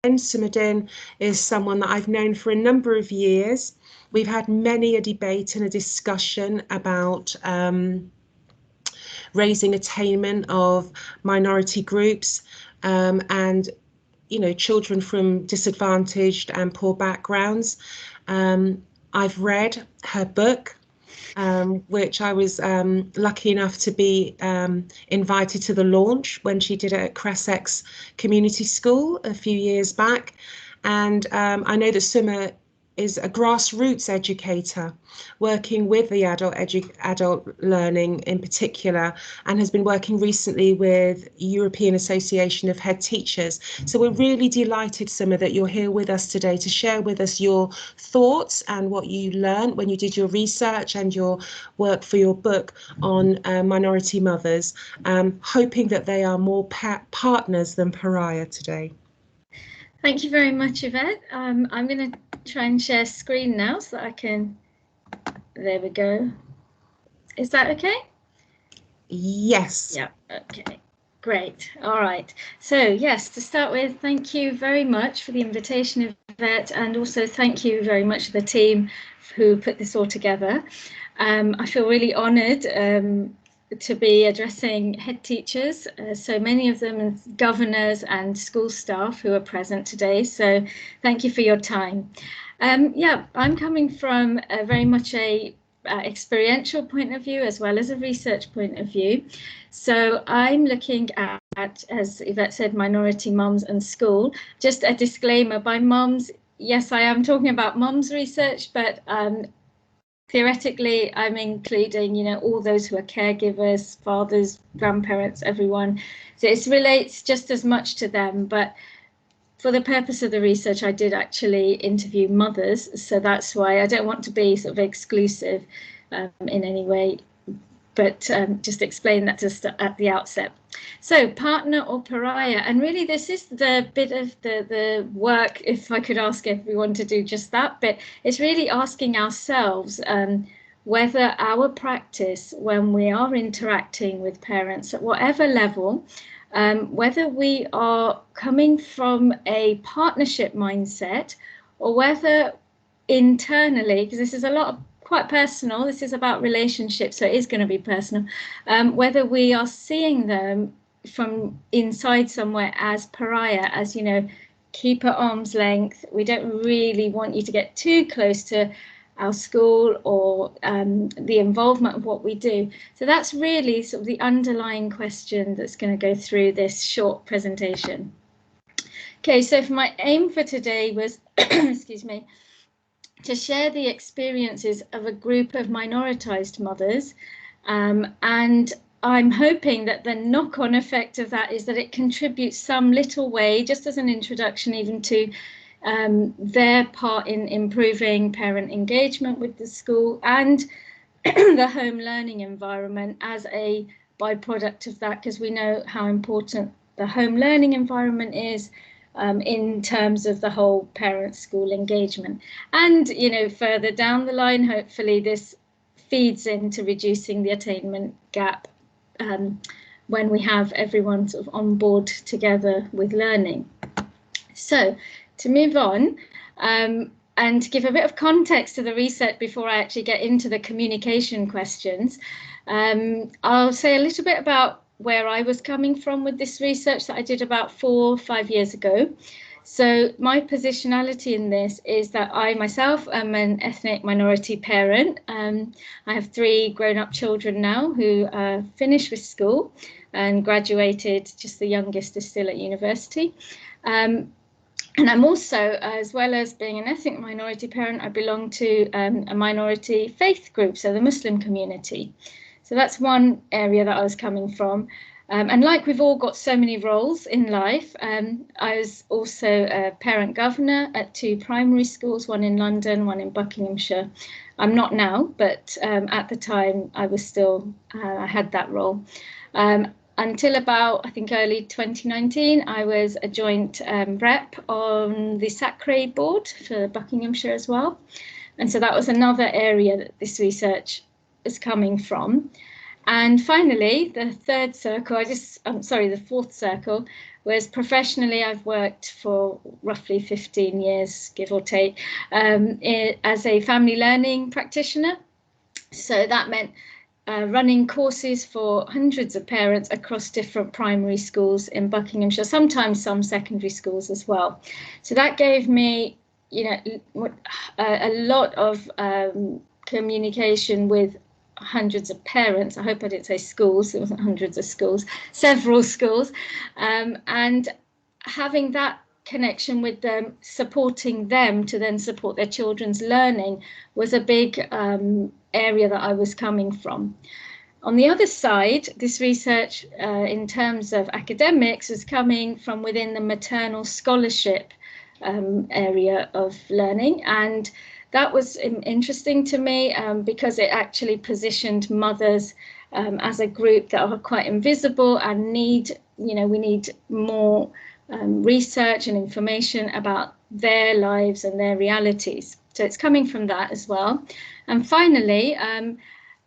Sumadin is someone that I've known for a number of years. We've had many a debate and a discussion about raising attainment of minority groups, and children from disadvantaged and poor backgrounds. I've read her book, which I was lucky enough to be invited to the launch when she did it at Cressex Community School a few years back. And I know that Suma is a grassroots educator working with the adult learning in particular, and has been working recently with European Association of Head Teachers. So we're really delighted, Suma, that you're here with us today to share with us your thoughts and what you learned when you did your research and your work for your book on minority mothers, hoping that they are more partners than pariah today. Thank you very much, Yvette. I'm going to try and share screen now so that I can, there we go. Is that okay? Yes. Yeah, okay, great. All right. So yes, to start with, thank you very much for the invitation, Yvette, and also thank you very much to the team who put this all together. I feel really honoured to be addressing head teachers, so many of them governors and school staff who are present today. So thank you for your time. Yeah, I'm coming from very much a experiential point of view as well as a research point of view. So I'm looking at, as Yvette said, minority mums and school. Just a disclaimer, by mums, yes, I am talking about mums research, but theoretically, I'm including, all those who are caregivers, fathers, grandparents, everyone. So it relates just as much to them. But for the purpose of the research, I did actually interview mothers. So that's why I don't want to be sort of exclusive in any way, but just explain that just at the outset. So partner or pariah, and really this is the bit of the work, if I could ask everyone to do just that, but it's really asking ourselves whether our practice when we are interacting with parents at whatever level, whether we are coming from a partnership mindset or whether internally, because this is a lot of quite personal, this is about relationships, so it is going to be personal, whether we are seeing them from inside somewhere as pariah, as keep at arm's length, we don't really want you to get too close to our school or the involvement of what we do. So that's really sort of the underlying question that's going to go through this short presentation. Okay, so for my aim for today was, excuse me, to share the experiences of a group of minoritized mothers, and I'm hoping that the knock-on effect of that is that it contributes some little way, just as an introduction even to their part in improving parent engagement with the school and the home learning environment as a byproduct of that, because we know how important the home learning environment is in terms of the whole parent-school engagement. And, further down the line, hopefully this feeds into reducing the attainment gap when we have everyone sort of on board together with learning. So to move on and to give a bit of context to the research before I actually get into the communication questions, I'll say a little bit about where I was coming from with this research that I did about 4 or 5 years ago. So my positionality in this is that I myself am an ethnic minority parent. I have 3 grown-up children now who are finished with school and graduated. Just the youngest is still at university. And I'm also, as well as being an ethnic minority parent, I belong to a minority faith group, so the Muslim community. So that's one area that I was coming from. And like we've all got so many roles in life, I was also a parent governor at 2 primary schools, one in London, one in Buckinghamshire. I'm not now, but at the time I was still, I had that role. Until about, I think, early 2019, I was a joint rep on the SACRE board for Buckinghamshire as well. And so that was another area that this research is coming from. And finally, the 4th circle, whereas professionally I've worked for roughly 15 years, give or take, as a family learning practitioner. So that meant running courses for hundreds of parents across different primary schools in Buckinghamshire, sometimes some secondary schools as well. So that gave me, a lot of communication with hundreds of parents. I hope I didn't say schools, it wasn't hundreds of schools, several schools, and having that connection with them, supporting them to then support their children's learning was a big area that I was coming from. On the other side, this research in terms of academics was coming from within the maternal scholarship area of learning, and that was interesting to me because it actually positioned mothers as a group that are quite invisible and need, we need more research and information about their lives and their realities. So it's coming from that as well. And finally,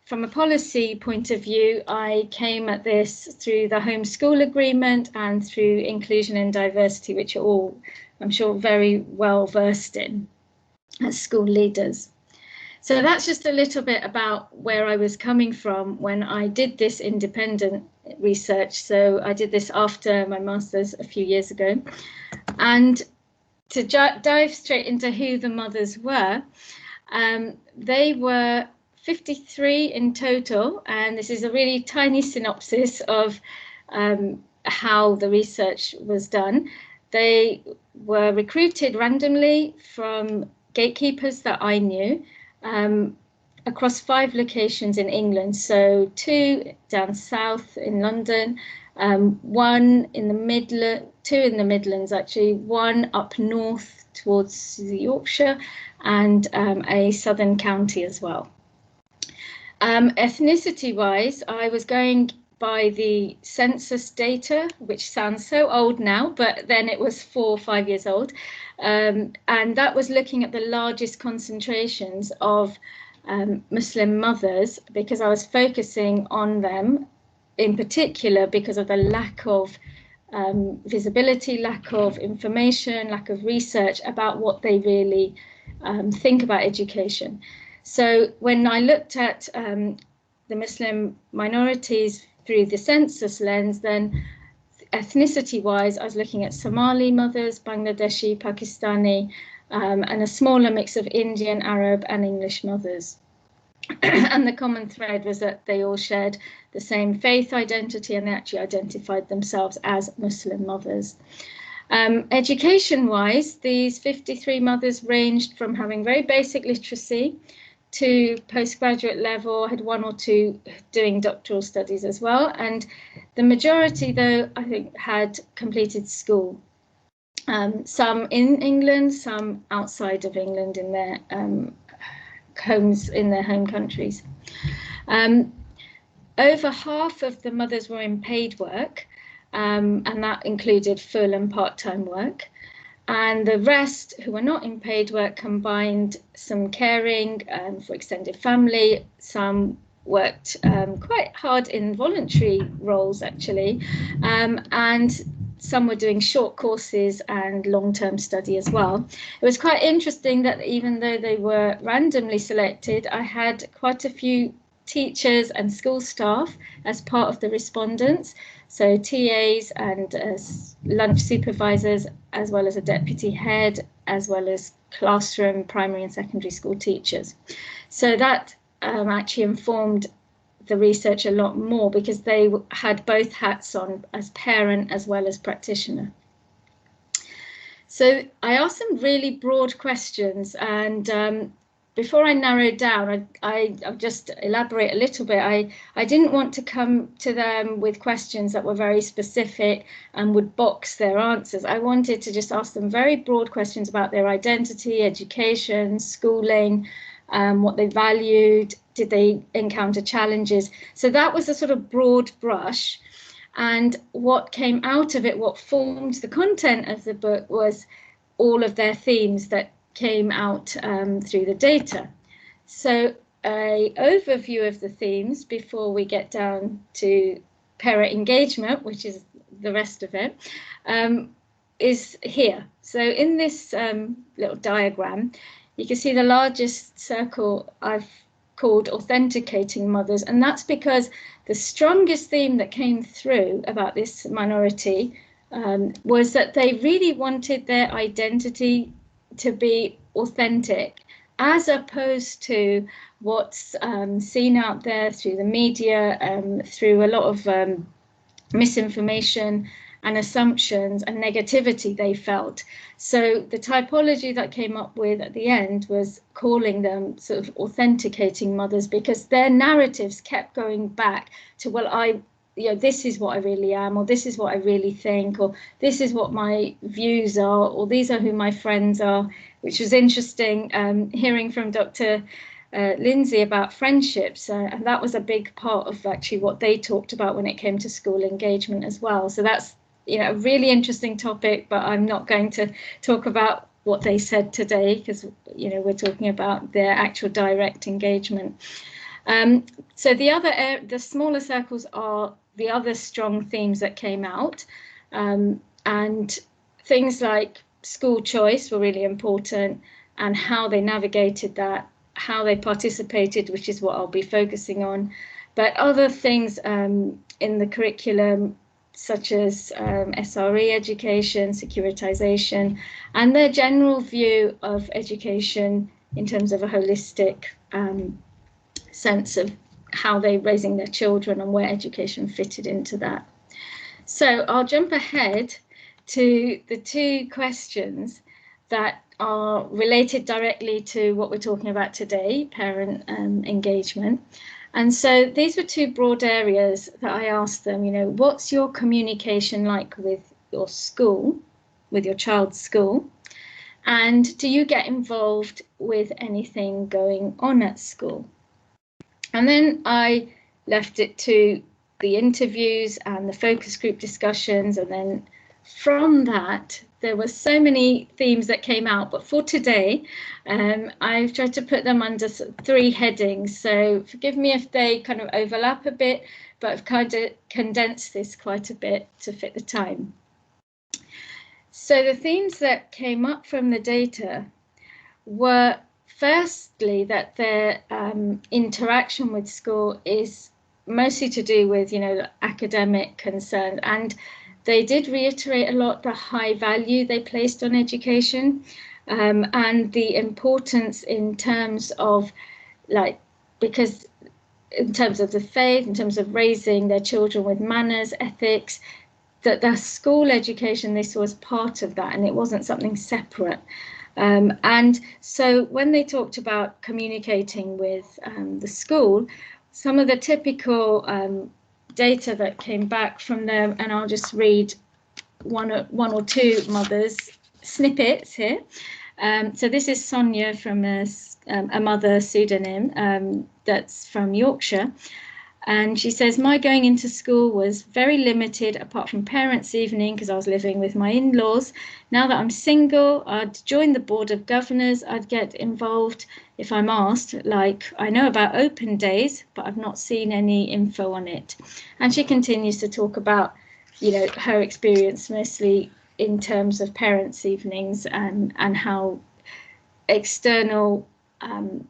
from a policy point of view, I came at this through the homeschool agreement and through inclusion and diversity, which are all, I'm sure, very well versed in as school leaders. So that's just a little bit about where I was coming from when I did this independent research. So I did this after my master's a few years ago. And to dive straight into who the mothers were, they were 53 in total, and this is a really tiny synopsis of how the research was done. They were recruited randomly from gatekeepers that I knew across 5 locations in England. So 2 down south in London, 1 in the 2 in the Midlands actually, 1 up north towards Yorkshire, and a southern county as well. Ethnicity-wise, I was going by the census data, which sounds so old now, but then it was 4 or 5 years old. And that was looking at the largest concentrations of Muslim mothers, because I was focusing on them in particular because of the lack of visibility, lack of information, lack of research about what they really think about education. So when I looked at the Muslim minorities through the census lens, then ethnicity-wise, I was looking at Somali mothers, Bangladeshi, Pakistani, and a smaller mix of Indian, Arab, and English mothers. And the common thread was that they all shared the same faith identity, and they actually identified themselves as Muslim mothers. Education-wise, these 53 mothers ranged from having very basic literacy to postgraduate level, had 1 or 2 doing doctoral studies as well. And the majority, though, I think, had completed school. Some in England, some outside of England in their homes, in their home countries. Over half of the mothers were in paid work, and that included full and part-time work. And the rest, who were not in paid work, combined some caring for extended family. Some worked quite hard in voluntary roles, actually, and some were doing short courses and long-term study as well. It was quite interesting that even though they were randomly selected, I had quite a few teachers and school staff as part of the respondents. So TAs and lunch supervisors, as well as a deputy head, as well as classroom, primary and secondary school teachers. So that actually informed the research a lot more, because they had both hats on, as parent as well as practitioner. So I asked some really broad questions, and before I narrow down, I'll just elaborate a little bit. I didn't want to come to them with questions that were very specific and would box their answers. I wanted to just ask them very broad questions about their identity, education, schooling, what they valued, did they encounter challenges. So that was a sort of broad brush. And what came out of it, what formed the content of the book, was all of their themes that came out through the data. So an overview of the themes before we get down to parent engagement, which is the rest of it, is here. So in this little diagram, you can see the largest circle I've called authenticating mothers, and that's because the strongest theme that came through about this minority was that they really wanted their identity to be authentic, as opposed to what's seen out there through the media, through a lot of misinformation and assumptions and negativity they felt. So the typology that came up with at the end was calling them sort of authenticating mothers, because their narratives kept going back to, well, this is what I really am, or this is what I really think, or this is what my views are, or these are who my friends are, which was interesting, hearing from Dr. Lindsay about friendships, and that was a big part of actually what they talked about when it came to school engagement as well. So that's a really interesting topic, but I'm not going to talk about what they said today, because we're talking about their actual direct engagement. So the smaller circles are the other strong themes that came out, and things like school choice were really important, and how they navigated that, how they participated, which is what I'll be focusing on. But other things in the curriculum, such as SRE education, securitization, and their general view of education in terms of a holistic sense of how they're raising their children and where education fitted into that. So I'll jump ahead to the two questions that are related directly to what we're talking about today, parent engagement. And so these were two broad areas that I asked them, what's your communication like with your school, with your child's school? And do you get involved with anything going on at school? And then I left it to the interviews and the focus group discussions. And then from that, there were so many themes that came out. But for today, I've tried to put them under three headings. So forgive me if they kind of overlap a bit, but I've kind of condensed this quite a bit to fit the time. So the themes that came up from the data were, firstly, that their interaction with school is mostly to do with, academic concern. And they did reiterate a lot the high value they placed on education, and the importance in terms of, because in terms of the faith, in terms of raising their children with manners, ethics, that the school education they saw as part of that, and it wasn't something separate. And so when they talked about communicating with the school, some of the typical data that came back from them, and I'll just read one or two mothers' snippets here. So this is Sonia from a mother pseudonym that's from Yorkshire. And she says, my going into school was very limited, apart from parents' evening, because I was living with my in-laws. Now that I'm single, I'd join the board of governors. I'd get involved if I'm asked, I know about open days, but I've not seen any info on it. And she continues to talk about, her experience mostly in terms of parents' evenings and how external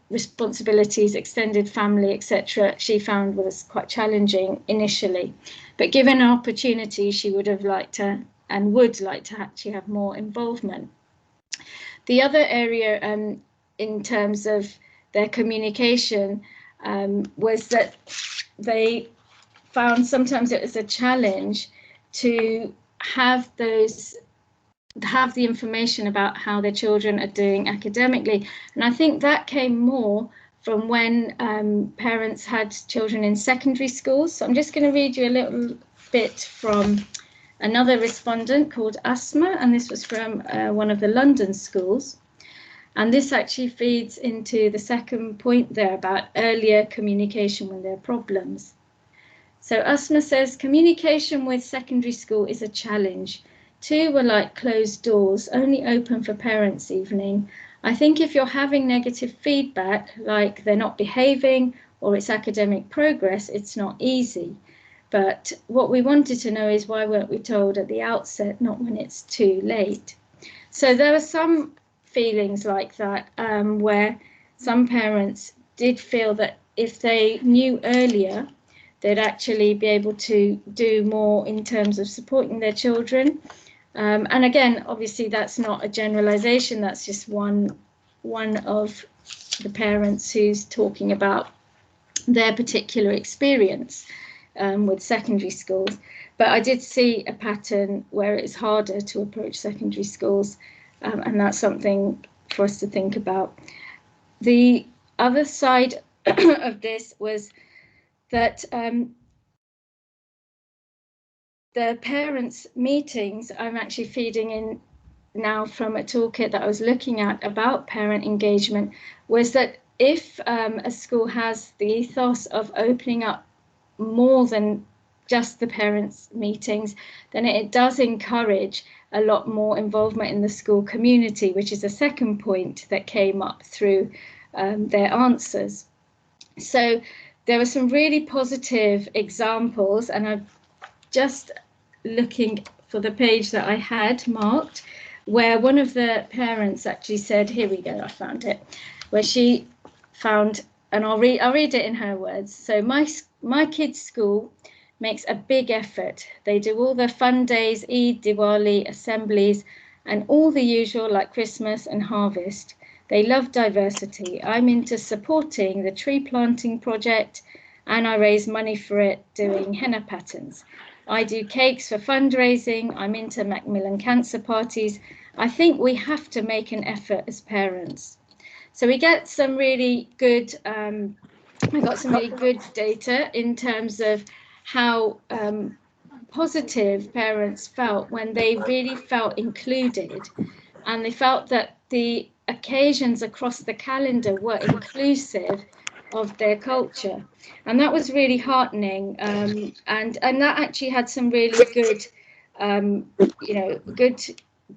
responsibilities, extended family, etc., she found was quite challenging initially. But given an opportunity, she would have liked to and would like to actually have more involvement. The other area in terms of their communication was that they found sometimes it was a challenge to have the information about how their children are doing academically. And I think that came more from when parents had children in secondary schools. So I'm just going to read you a little bit from another respondent called Asma, and this was from one of the London schools. And this actually feeds into the second point there about earlier communication when there are problems. So Asma says, communication with secondary school is a challenge. Two were like closed doors, only open for parents' evening. I think if you're having negative feedback, like they're not behaving or it's academic progress, it's not easy. But what we wanted to know is why weren't we told at the outset, not when it's too late. So there are some feelings like that, where some parents did feel that if they knew earlier, they'd actually be able to do more in terms of supporting their children. And again, obviously, that's not a generalization. That's just one of the parents who's talking about their particular experience with secondary schools. But I did see a pattern where it's harder to approach secondary schools, and that's something for us to think about. The other side of this was that the parents' meetings, I'm actually feeding in now from a toolkit that I was looking at about parent engagement, was that if a school has the ethos of opening up more than just the parents' meetings, then it does encourage a lot more involvement in the school community, which is a second point that came up through their answers. So there were some really positive examples, and I'm just looking for the page that I had marked, where one of the parents actually said, here we go, I found it, where she found, and I'll read it in her words. So my kids' school makes a big effort. They do all the fun days, Eid, Diwali, assemblies, and all the usual like Christmas and harvest. They love diversity. I'm into supporting the tree planting project, and I raise money for it doing henna patterns. I do cakes for fundraising. I'm into Macmillan cancer parties. I think we have to make an effort as parents. So we get some really good, I got some really good data in terms of how positive parents felt when they really felt included, and they felt that the occasions across the calendar were inclusive of their culture, and that was really heartening. And that actually had some really good, good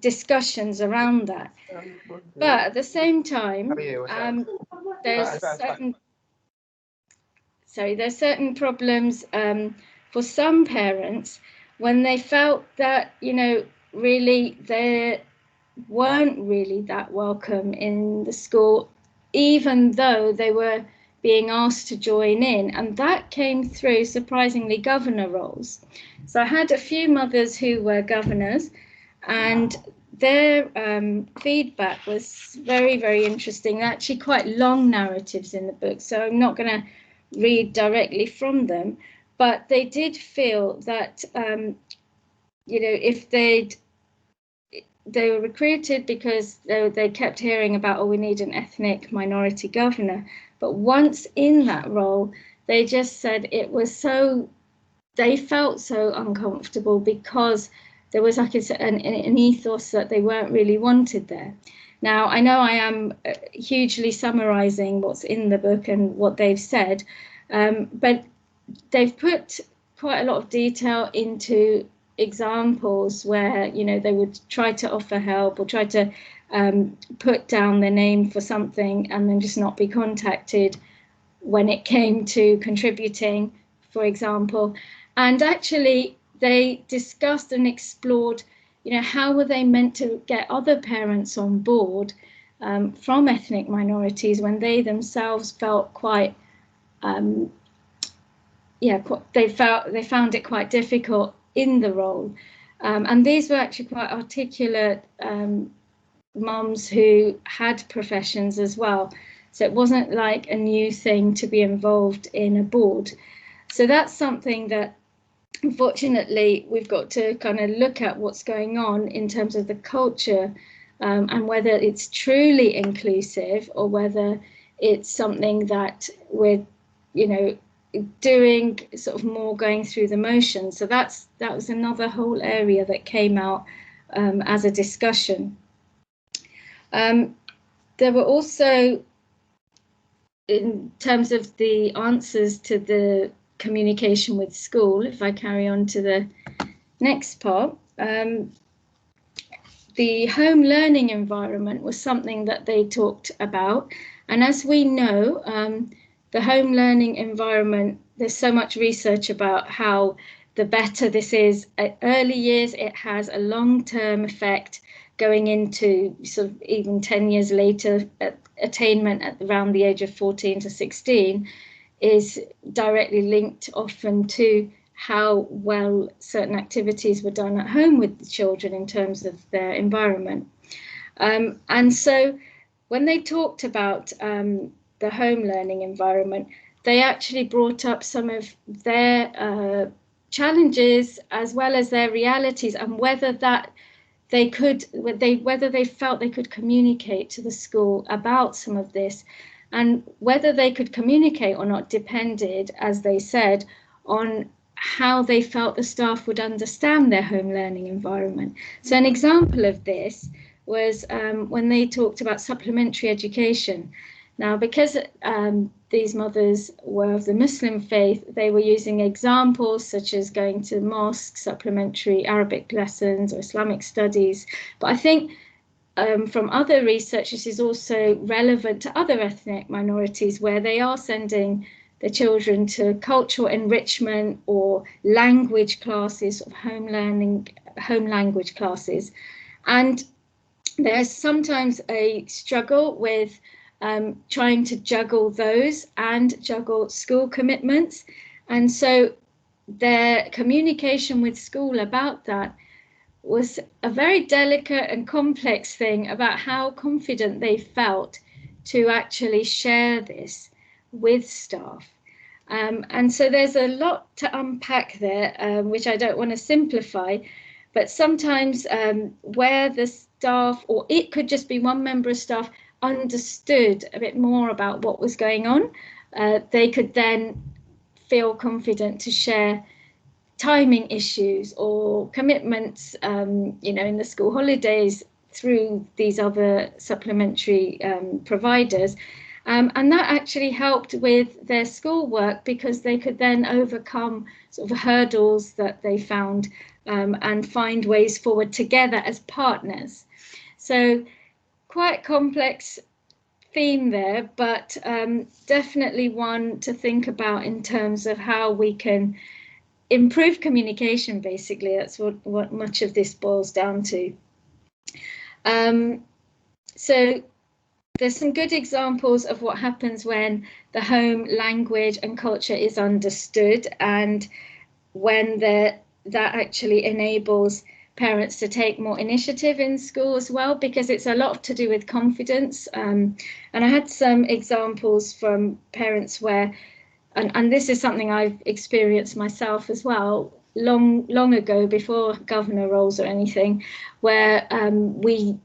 discussions around that. But at the same time, there's certain problems for some parents when they felt that really they weren't really that welcome in the school, even though they were being asked to join in. And that came through, surprisingly, governor roles. So I had a few mothers who were governors, and their feedback was very, very interesting. Actually quite long narratives in the book, so I'm not going to read directly from them, but they did feel that if they were recruited because they kept hearing about, oh, we need an ethnic minority governor. But once in that role, they just said it was so, they felt so uncomfortable because there was like an ethos that they weren't really wanted there. Now, I know I am hugely summarizing what's in the book and what they've said, but they've put quite a lot of detail into examples where they would try to offer help or try to put down their name for something and then just not be contacted when it came to contributing, for example. And actually they discussed and explored how were they meant to get other parents on board from ethnic minorities when they themselves felt quite they found it quite difficult in the role. And these were actually quite articulate mums who had professions as well. So it wasn't like a new thing to be involved in a board. So that's something that, unfortunately, we've got to kind of look at what's going on in terms of the culture and whether it's truly inclusive or whether it's something that we're, doing sort of more going through the motions. So that was another whole area that came out as a discussion. There were also, in terms of the answers to the communication with school, if I carry on to the next part, the home learning environment was something that they talked about. And as we know, the home learning environment, there's so much research about how the better this is at early years, it has a long-term effect going into sort of even 10 years later. Attainment at around the age of 14 to 16 is directly linked often to how well certain activities were done at home with the children in terms of their environment. And so when they talked about the home learning environment, they actually brought up some of their challenges as well as their realities, and whether they felt they could communicate to the school about some of this, and whether they could communicate or not depended, as they said, on how they felt the staff would understand their home learning environment. So an example of this was when they talked about supplementary education. Now, because these mothers were of the Muslim faith, they were using examples such as going to mosque, supplementary Arabic lessons or Islamic studies. But I think from other research, this is also relevant to other ethnic minorities where they are sending their children to cultural enrichment or language classes, of home language classes. And there's sometimes a struggle with trying to juggle those and juggle school commitments. And so their communication with school about that was a very delicate and complex thing about how confident they felt to actually share this with staff. And so there's a lot to unpack there, which I don't want to simplify, but sometimes where the staff, or it could just be one member of staff, understood a bit more about what was going on, they could then feel confident to share timing issues or commitments, in the school holidays through these other supplementary providers. And that actually helped with their schoolwork because they could then overcome sort of hurdles that they found and find ways forward together as partners. So quite complex theme there, but definitely one to think about in terms of how we can improve communication. Basically, that's what much of this boils down to. So there's some good examples of what happens when the home language and culture is understood, and when that actually enables parents to take more initiative in school as well, because it's a lot to do with confidence. And I had some examples from parents where, and this is something I've experienced myself as well, long ago, before governor roles or anything, where we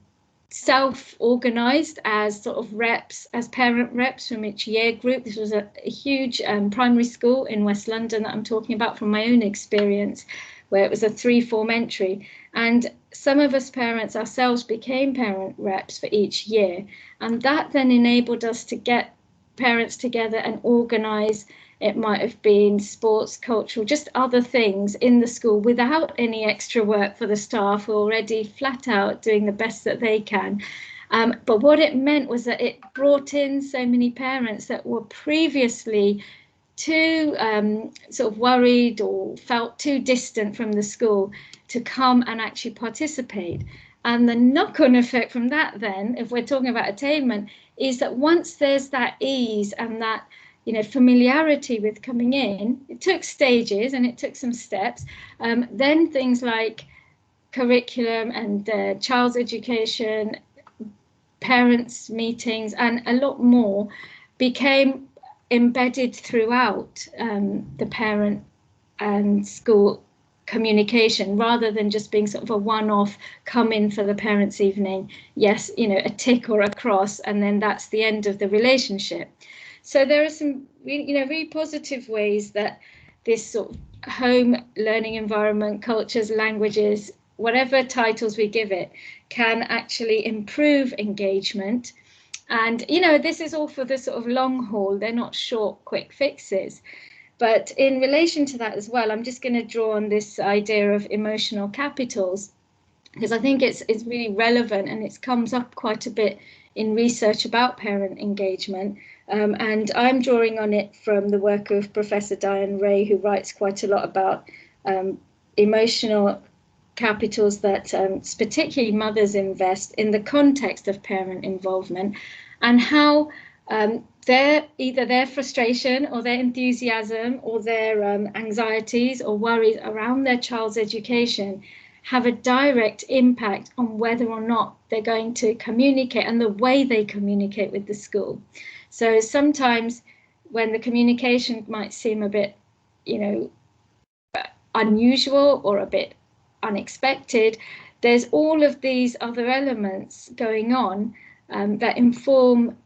self-organized as sort of reps, as parent reps from each year group. This was a huge primary school in West London that I'm talking about from my own experience, where it was a 3-form entry. And some of us parents ourselves became parent reps for each year. And that then enabled us to get parents together and organize. It might have been sports, cultural, just other things in the school without any extra work for the staff, who are already flat out doing the best that they can. But what it meant was that it brought in so many parents that were previously too sort of worried or felt too distant from the school to come and actually participate. And the knock-on effect from that then, if we're talking about attainment, is that once there's that ease and that familiarity with coming in, it took stages and it took some steps. Then things like curriculum and child's education, parents' meetings, and a lot more became embedded throughout the parent and school communication, rather than just being sort of a one-off, come in for the parents' evening, yes, a tick or a cross, and then that's the end of the relationship. So there are some really positive ways that this sort of home learning environment, cultures, languages, whatever titles we give it, can actually improve engagement. And this is all for the sort of long haul. They're not short, quick fixes. But in relation to that as well, I'm just going to draw on this idea of emotional capitals, because I think it's really relevant, and it comes up quite a bit in research about parent engagement. And I'm drawing on it from the work of Professor Diane Ray, who writes quite a lot about emotional capitals that particularly mothers invest in the context of parent involvement, and how either their frustration or their enthusiasm or their anxieties or worries around their child's education have a direct impact on whether or not they're going to communicate and the way they communicate with the school. So sometimes when the communication might seem a bit, unusual or a bit unexpected, there's all of these other elements going on that inform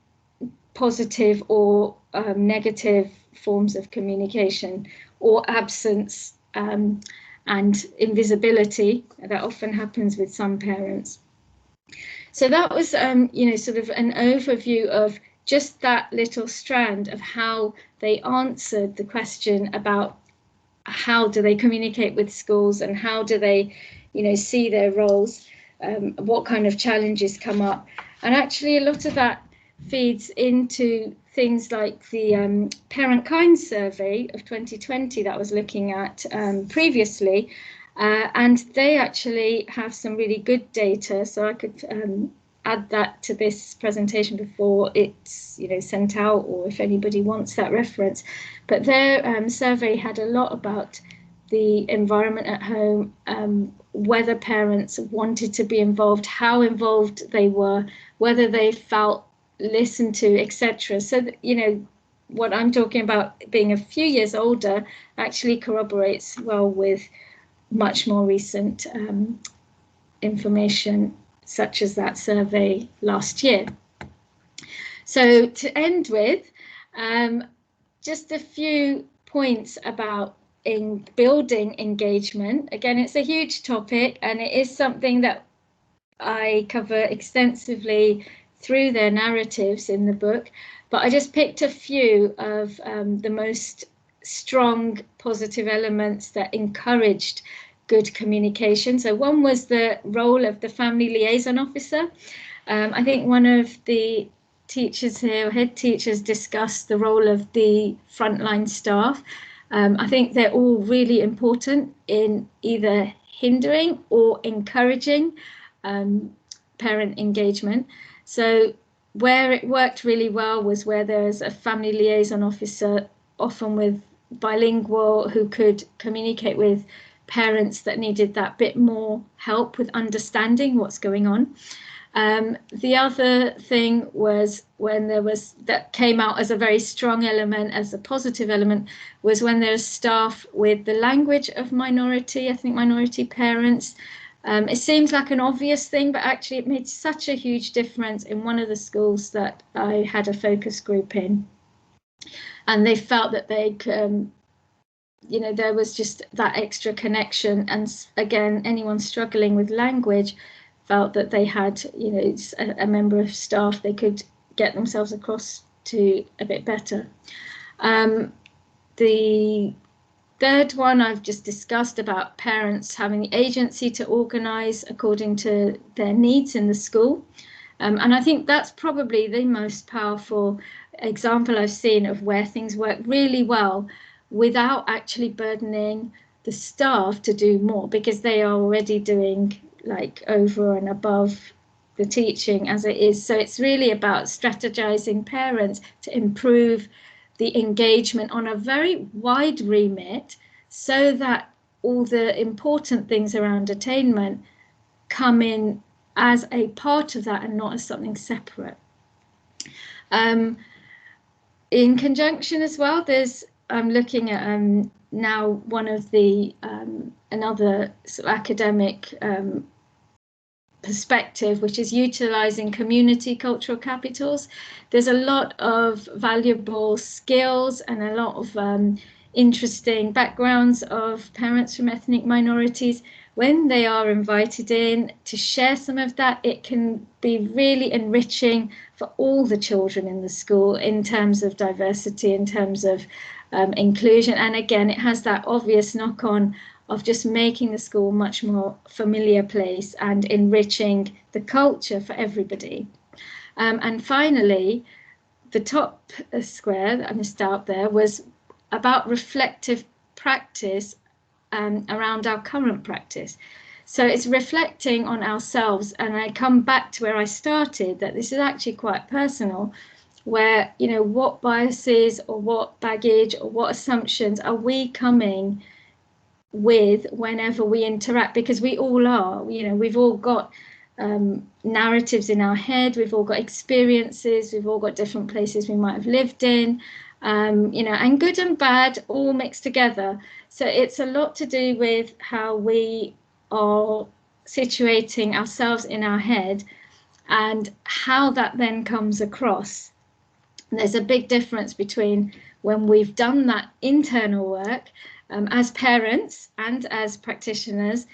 positive or negative forms of communication, or absence and invisibility that often happens with some parents. So that was, sort of an overview of just that little strand of how they answered the question about how do they communicate with schools and how do they, see their roles, what kind of challenges come up. And actually a lot of that feeds into things like the Parent Kind survey of 2020 that I was looking at previously. And they actually have some really good data. So I could add that to this presentation before it's sent out, or if anybody wants that reference. But their survey had a lot about the environment at home, whether parents wanted to be involved, how involved they were, whether they felt listened to, etc. So that, what I'm talking about being a few years older actually corroborates well with much more recent information, such as that survey last year. So to end with, just a few points about in building engagement. Again, it's a huge topic, and it is something that I cover extensively through their narratives in the book, but I just picked a few of the most strong positive elements that encouraged good communication. So one was the role of the family liaison officer. I think one of the teachers here, head teachers, discussed the role of the frontline staff. I think they're all really important in either hindering or encouraging parent engagement. So where it worked really well was where there's a family liaison officer, often with bilingual, who could communicate with parents that needed that bit more help with understanding what's going on. The other thing was when that came out as a very strong element, as a positive element, was when there's staff with the language of minority parents. It seems like an obvious thing, but actually it made such a huge difference in one of the schools that I had a focus group in. And they felt that they there was just that extra connection. And again, anyone struggling with language felt that they had, a member of staff they could get themselves across to a bit better. The third one I've just discussed about parents having the agency to organise according to their needs in the school. And I think that's probably the most powerful example I've seen of where things work really well without actually burdening the staff to do more, because they are already doing over and above the teaching as it is. So it's really about strategizing parents to improve the engagement on a very wide remit, so that all the important things around attainment come in as a part of that and not as something separate. In conjunction as well, I'm looking at now one of the another sort of academic perspective, which is utilizing community cultural capitals. There's a lot of valuable skills and a lot of interesting backgrounds of parents from ethnic minorities. When they are invited in to share some of that, it can be really enriching for all the children in the school in terms of diversity, in terms of inclusion. And again, it has that obvious knock-on of just making the school a much more familiar place and enriching the culture for everybody. And finally, the top square that I missed out there was about reflective practice around our current practice. So it's reflecting on ourselves. And I come back to where I started, that this is actually quite personal, where, you know, what biases or what baggage or what assumptions are we coming with whenever we interact? Because we all are, you know, we've all got narratives in our head, we've all got experiences, we've all got different places we might have lived in, you know, and good and bad all mixed together. So it's a lot to do with how we are situating ourselves in our head and how that then comes across. And there's a big difference between when we've done that internal work as parents and as practitioners,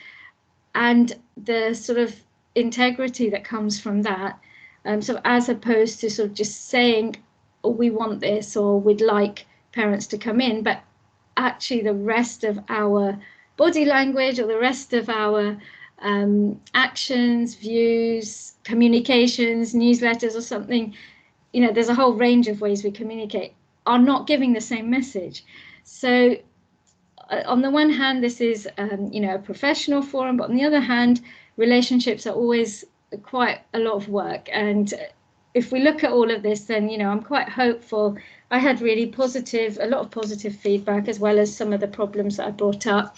and the sort of integrity that comes from that. So as opposed to sort of just saying, oh, we want this, or we'd like parents to come in, but actually the rest of our body language or the rest of our actions, views, communications, newsletters or something, you know, there's a whole range of ways we communicate, are not giving the same message. So on the one hand, this is, you know, a professional forum, but on the other hand, relationships are always quite a lot of work. And if we look at all of this, then, you know, I'm quite hopeful. I had really a lot of positive feedback, as well as some of the problems that I brought up.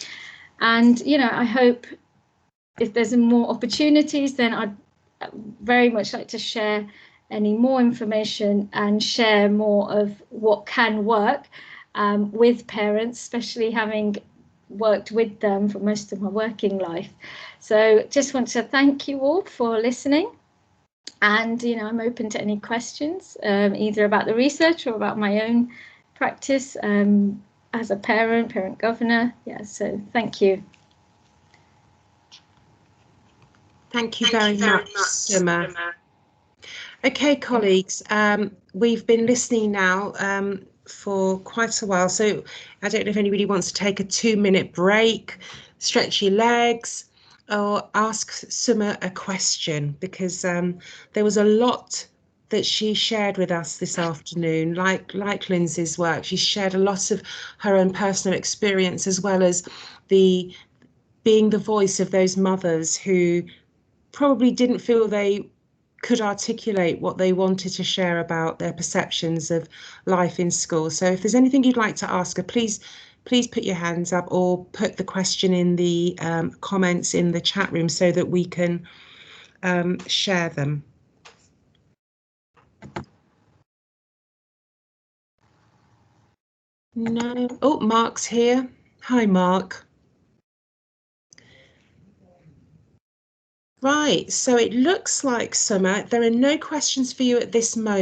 And, you know, I hope if there's more opportunities, then I'd very much like to share any more information and share more of what can work with parents, especially having worked with them for most of my working life. So just want to thank you all for listening. And, you know, I'm open to any questions, either about the research or about my own practice as a parent governor. Yeah, so thank you. Thank you very much, Summer. Okay, colleagues, we've been listening now for quite a while, so I don't know if anybody wants to take a 2-minute break, stretch your legs, or ask Summer a question, because there was a lot that she shared with us this afternoon, like Lindsay's work. She shared a lot of her own personal experience, as well as being the voice of those mothers who probably didn't feel they could articulate what they wanted to share about their perceptions of life in school. So if there's anything you'd like to ask her, please put your hands up, or put the question in the comments in the chat room so that we can share them. No. Oh, Mark's here. Hi, Mark. Right, so it looks like, Summer, there are no questions for you at this moment.